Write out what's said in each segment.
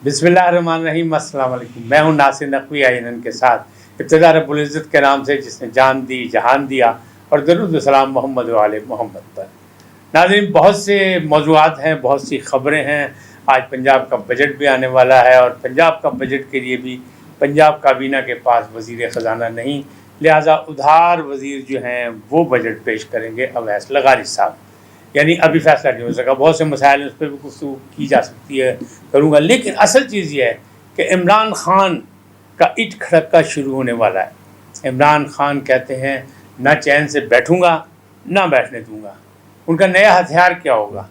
बिस्मिल्लाहिर्रहमानिर्रहीम। अस्सलाम वालेकुम। मैं हूं नासिर नकवी आईएनएन के साथ। इब्तिदा रब्बुल इज़्ज़त के नाम से जिसने जान दी जहान दिया, और दरूद व सलाम मोहम्मद व आले मोहम्मद पर। नाज़रीन, बहुत से मौज़ूआत हैं, बहुत सी ख़बरें हैं। आज पंजाब का बजट भी आने वाला है और पंजाब का बजट के लिए भी पंजाब काबीना के पास वज़ीर ख़जाना नहीं, लिहाजा उधार वज़ीर जो हैं वो बजट पेश करेंगे अवैस लगारी साहब। यानी अभी फैसला नहीं हो सका, बहुत से मसाइल उस पर भी गुफ्तगू की जा सकती है, करूँगा। लेकिन असल चीज़ ये है कि इमरान खान का इट खड़का शुरू होने वाला है। इमरान खान कहते हैं ना चैन से बैठूँगा ना बैठने दूँगा। उनका नया हथियार क्या होगा,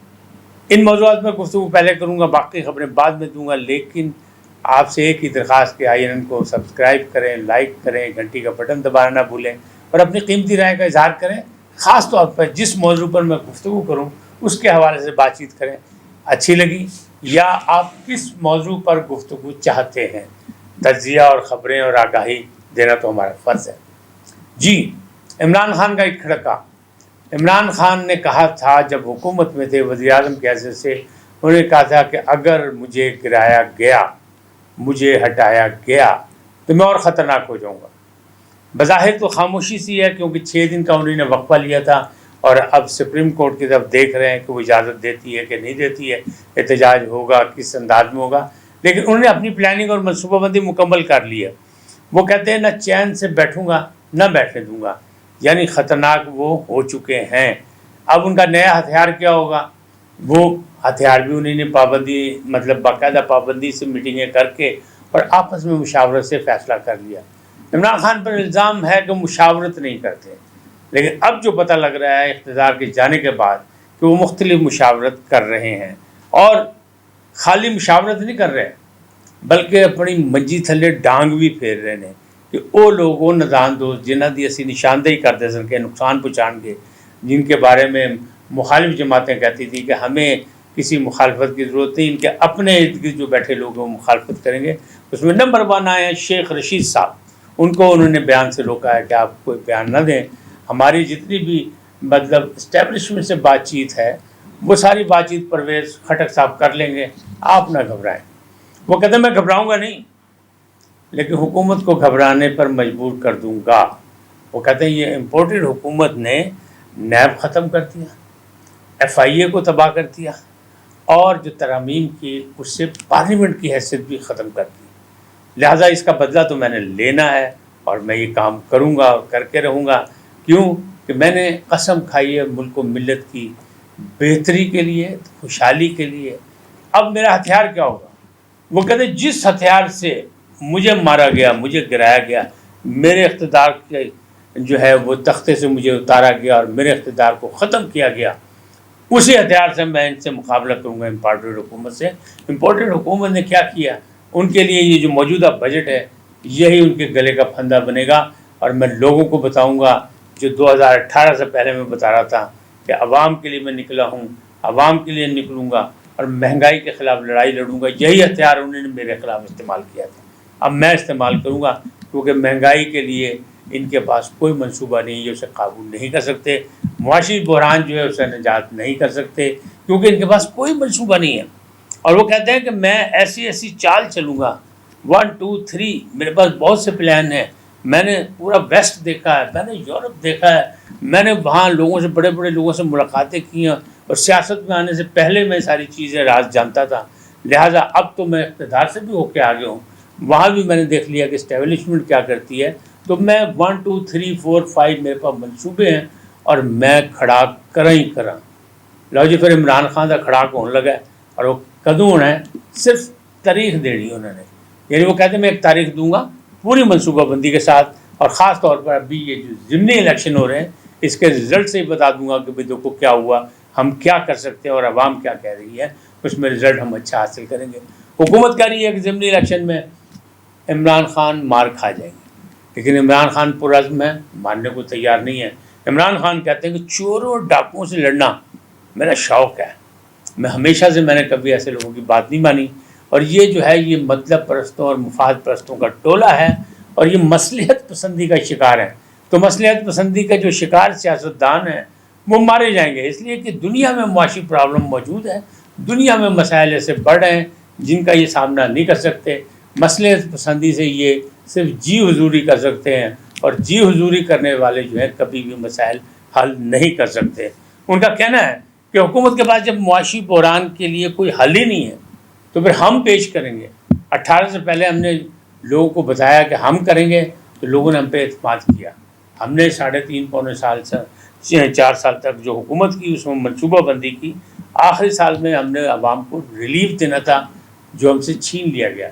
इन मौज़ूआत में गुफ्तगू पहले करूँगा, बाकी खबरें बाद में दूँगा। लेकिन आपसे एक ही दरख्वास्त कि आईएनएन को सब्सक्राइब करें, लाइक करें, घंटी का बटन दबाना ना भूलें और अपनी कीमती राय का इजहार करें। ख़ास तौर पर जिस मौजू पर मैं गुफ्तगू करूँ उसके हवाले से बातचीत करें। अच्छी लगी या आप किस मौजू पर गुफ्तगू चाहते हैं, तज्ज़िया और ख़बरें और आगाही देना तो हमारा फ़र्ज़ है। जी, इमरान खान का एक खड़का। इमरान खान ने कहा था जब हुकूमत में थे, वज़ीर-ए-आज़म के हैसियत से उन्होंने कहा था कि अगर मुझे गिराया गया, मुझे हटाया गया तो मैं और ख़तरनाक हो जाऊँगा। बज़ाहिर तो खामोशी सी है, क्योंकि 6 दिन का उन्होंने वक्फा लिया था और अब सुप्रीम कोर्ट की तरफ देख रहे हैं कि वो इजाज़त देती है कि नहीं देती है, एहतजाज होगा किस अंदाज में होगा। लेकिन उन्होंने अपनी प्लानिंग और मनसूबाबंदी मुकम्मल कर ली है। वो कहते हैं ना चैन से बैठूँगा ना बैठने दूँगा, यानी ख़तरनाक वो हो चुके हैं। अब उनका नया हथियार क्या होगा, वो हथियार भी उन्होंने पाबंदी, मतलब बाकायदा पाबंदी से मीटिंगें करके और आपस में मुशावरत से फ़ैसला कर लिया। इमरान खान पर इल्ज़ाम है कि मुशावरत नहीं करते, लेकिन अब जो पता लग रहा है इक़्तिदार के जाने के बाद कि वो मुख्तलिफ मुशावरत कर रहे हैं, और खाली मुशावरत नहीं कर रहे बल्कि अपनी मंजी थले डांग भी फेर रहे हैं कि वो लोग वो नदान दोस्त जिन्हों की असी निशानदेही करते सन के नुकसान पहुँचाएंगे, जिनके बारे में मुखालिफ जमातें कहती थी कि हमें किसी मुखालफत की ज़रूरत नहीं, इनके अपने इर्द गिर्द जो बैठे लोग वो मुखालफत करेंगे। उसमें नंबर 1 आए हैं शेख रशीद साहब। उनको उन्होंने बयान से रोका है कि आप कोई बयान न दें। हमारी जितनी भी मतलब इस्टेब्लिशमेंट से बातचीत है वो सारी बातचीत परवेज़ खटक साहब कर लेंगे, आप ना घबराएं। वो कहते हैं मैं घबराऊंगा नहीं, लेकिन हुकूमत को घबराने पर मजबूर कर दूंगा। वो कहते हैं ये इम्पोर्टेड हुकूमत ने नैब ख़त्म कर दिया, FIA को तबाह कर दिया, और जो तरमीम की उससे पार्लियामेंट की हैसियत भी ख़त्म कर दी। लिहाजा इसका बदला तो मैंने लेना है और मैं ये काम करूँगा और करके रहूँगा। क्यों कि मैंने कसम खाई है मुल्क व मिल्लत की बेहतरी के लिए, खुशहाली के लिए। अब मेरा हथियार क्या होगा, वो कहते जिस हथियार से मुझे मारा गया, मुझे गिराया गया, मेरे इक़्तिदार के जो है वो तख्ते से मुझे उतारा गया और मेरे इक़्तिदार को ख़त्म किया गया, उसी हथियार से मैं इनसे मुकाबला करूँगा इम्पोर्टेड हुकूमत से। इम्पोर्टेड हुकूमत ने क्या किया, उनके लिए ये जो मौजूदा बजट है यही उनके गले का फंदा बनेगा। और मैं लोगों को बताऊंगा जो 2018 से पहले मैं बता रहा था कि अवाम के लिए मैं निकला हूँ, अवाम के लिए निकलूँगा और महंगाई के ख़िलाफ़ लड़ाई लड़ूंगा। यही हथियार उन्होंने मेरे ख़िलाफ़ इस्तेमाल किया था, अब मैं इस्तेमाल करूँगा, क्योंकि महंगाई के लिए इनके पास कोई मंसूबा नहीं है, उसे काबू नहीं कर सकते। मुआशी बहरान जो है उसे निजात नहीं कर सकते, क्योंकि इनके पास कोई मंसूबा नहीं है। और वो कहते हैं कि मैं ऐसी ऐसी चाल चलूँगा, 1 2 3, मेरे पास बहुत से प्लान हैं। मैंने पूरा वेस्ट देखा है, मैंने यूरोप देखा है, मैंने वहाँ लोगों से, बड़े बड़े लोगों से मुलाकातें की हैं, और सियासत में आने से पहले मैं सारी चीज़ें राज जानता था। लिहाजा अब तो मैं इक़्तिदार से भी होके आ गया हूँ, वहाँ भी मैंने देख लिया कि इस्टेब्लिशमेंट क्या करती है। तो मैं 1 2 3 4 5 मेरे पास मनसूबे हैं और मैं खड़ा करा ही करा। लो जी, फिर इमरान खान का खड़ा होने लगा है, और वो कदों होना है, सिर्फ तारीख देनी उन्होंने। यानी वो कहते हैं मैं एक तारीख दूंगा पूरी मनसूबाबंदी के साथ, और ख़ास तौर पर अभी ये जो ज़िमनी इलेक्शन हो रहे हैं इसके रिज़ल्ट से ही बता दूंगा कि भाई देखो क्या हुआ, हम क्या कर सकते हैं और आवाम क्या कह रही है, उसमें रिज़ल्ट हम अच्छा हासिल करेंगे। हुकूमत कह रही है कि ज़िमनी इलेक्शन में इमरान खान मार खा जाएंगे, लेकिन इमरान खान पुरज़्म है, मानने को तैयार नहीं है। इमरान खान कहते हैं कि चोरों और डाकुओं से लड़ना मेरा शौक़ है, मैं हमेशा से, मैंने कभी ऐसे लोगों की बात नहीं मानी। और ये जो है ये मतलब परस्तों और मुफाद परस्तों का टोला है, और ये मसलहत पसंदी का शिकार है। तो मसलहत पसंदी का जो शिकार सियासतदान है वो मारे जाएंगे, इसलिए कि दुनिया में मुआशी प्रॉब्लम मौजूद है, दुनिया में मसाइल ऐसे बढ़ रहे हैं جن کا یہ سامنا نہیں کر سکتے، مصلحت پسندی سے یہ صرف جی حضوری کر سکتے ہیں، اور جی حضوری کرنے والے جو ہیں کبھی بھی مسائل حل نہیں کر سکتے۔ ان کا کہنا ہے کہ حکومت کے پاس جب معاشی بحران کے لیے کوئی حل ہی نہیں ہے تو پھر ہم پیش کریں گے۔ 18 سے پہلے ہم نے لوگوں کو بتایا کہ ہم کریں گے تو لوگوں نے ہم پہ اعتماد کیا۔ ہم نے 3.5 پونے سال سے 4 سال تک جو حکومت کی اس میں منصوبہ بندی کی، آخری سال میں ہم نے عوام کو ریلیف دینا تھا جو ہم سے چھین لیا گیا،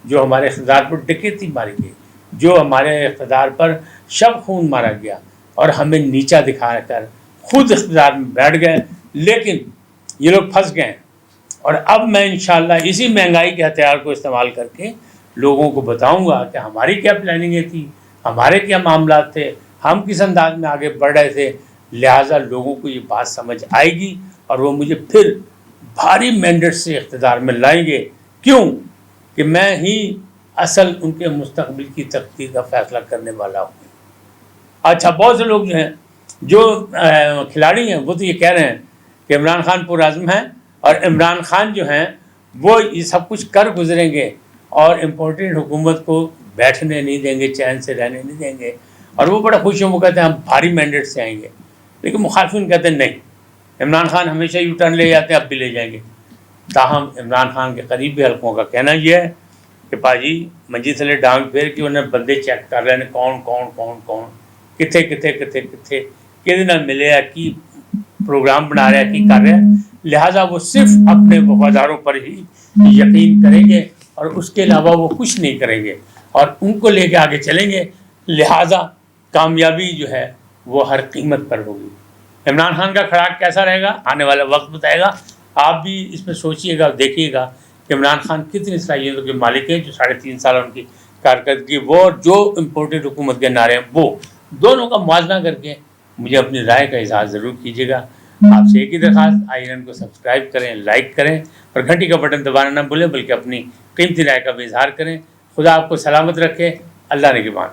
جو ہمارے اقتدار پر ڈکیتی ماری گئی، جو ہمارے اقتدار پر شب خون مارا گیا، اور ہمیں نیچا دکھا کر خود اقتدار میں بیٹھ گئے، لیکن یہ لوگ پھنس گئے ہیں۔ اور اب میں انشاءاللہ اسی مہنگائی کے ہتھیار کو استعمال کر کے لوگوں کو بتاؤں گا کہ ہماری کیا پلاننگیں تھیں، ہمارے کیا معاملات تھے، ہم کس انداز میں آگے بڑھ رہے تھے۔ لہٰذا لوگوں کو یہ بات سمجھ آئے گی اور وہ مجھے پھر بھاری مینڈیٹ سے اقتدار میں لائیں گے۔ کیوں کہ میں ہی اصل ان کے مستقبل کی تقدیر کا فیصلہ کرنے والا ہوں۔ اچھا، بہت سے لوگ جو ہیں، جو کھلاڑی ہیں، وہ تو یہ کہہ رہے ہیں کہ عمران خان پرعزم ہیں اور عمران خان جو ہیں وہ یہ سب کچھ کر گزریں گے اور امپورٹنٹ حکومت کو بیٹھنے نہیں دیں گے، چین سے رہنے نہیں دیں گے، اور وہ بڑا خوش ہیں، وہ کہتے ہیں ہم بھاری مینڈیٹ سے آئیں گے۔ لیکن مخالفین کہتے ہیں نہیں، عمران خان ہمیشہ یو ٹرن لے جاتے ہیں، اب بھی لے جائیں گے۔ تاہم عمران خان کے قریبی حلقوں کا کہنا یہ ہے کہ پاجی منجی تھلے ڈانگ پھیر کے انہیں بندے چیک کر رہے ہیں کون کتنے کتنے دن ملے ہیں، کی پروگرام بنا رہے ہیں، کی کر رہے ہیں۔ لہٰذا وہ صرف اپنے وفاداروں پر ہی یقین کریں گے اور اس کے علاوہ وہ کچھ نہیں کریں گے، اور ان کو لے کے آگے چلیں گے۔ لہٰذا کامیابی جو ہے وہ ہر قیمت پر ہوگی۔ عمران خان کا کھڑاک کیسا رہے گا آنے والا وقت بتائے گا۔ آپ بھی اس میں سوچئے گا، دیکھیے گا کہ عمران خان کتنی صلاحیتوں کے مالک ہیں، جو 3.5 سال ان کی کارکردگی، وہ اور جو امپورٹنٹ حکومت کے نعرے ہیں، وہ دونوں کا موازنہ کر کے مجھے اپنی رائے کا اظہار ضرور کیجیے گا۔ آپ سے ایک ہی درخواست، IRN کو سبسکرائب کریں، لائک کریں اور گھنٹی کا بٹن دبانا نہ بھولیں، بلکہ اپنی قیمتی رائے کا بھی اظہار کریں۔ خدا آپ کو سلامت رکھے، اللہ نگہبان۔